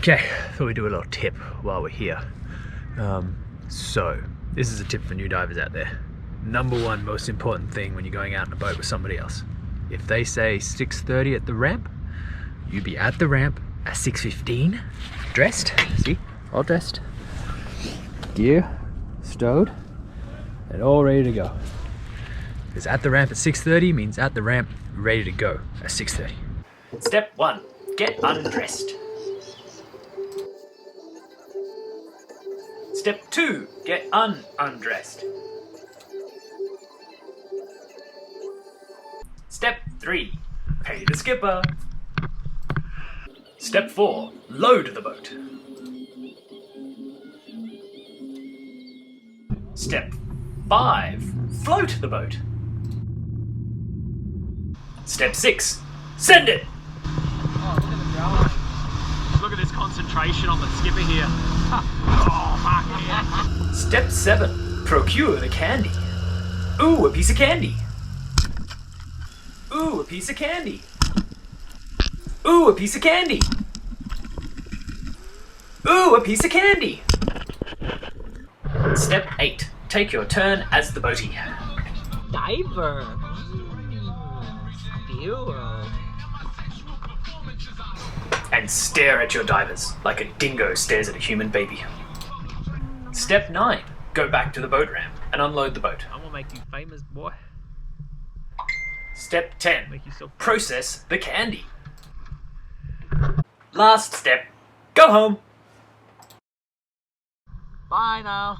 Okay, thought we'd do a little tip while we're here. So, this is a tip for new divers out there. Number one most important thing when you're going out in a boat with somebody else. If they say 6:30 at the ramp, you be at the ramp at 6:15, dressed, see, all dressed, gear stowed, and all ready to go. Because at the ramp at 6:30 means at the ramp, ready to go at 6:30. Step 1. Get undressed. Step 2. Get undressed. Step 3. Pay the skipper. Step 4. Load the boat. Step 5. Float the boat. Step 6. Send it! Oh, look at the drawing. Look at this concentration on the skipper here. Oh, fuck yeah. Step 7. Procure the candy. Ooh, a piece of candy. Ooh, a piece of candy. Ooh, a piece of candy. Ooh, a piece of candy. Step 8. Take your turn as the boatie. Diver. Viewer. And stare at your divers like a dingo stares at a human baby. Step 9. Go back to the boat ramp and unload the boat. I'm gonna make you famous, boy. Step 10. Make you so Process the candy. Last step. Go home. Bye now.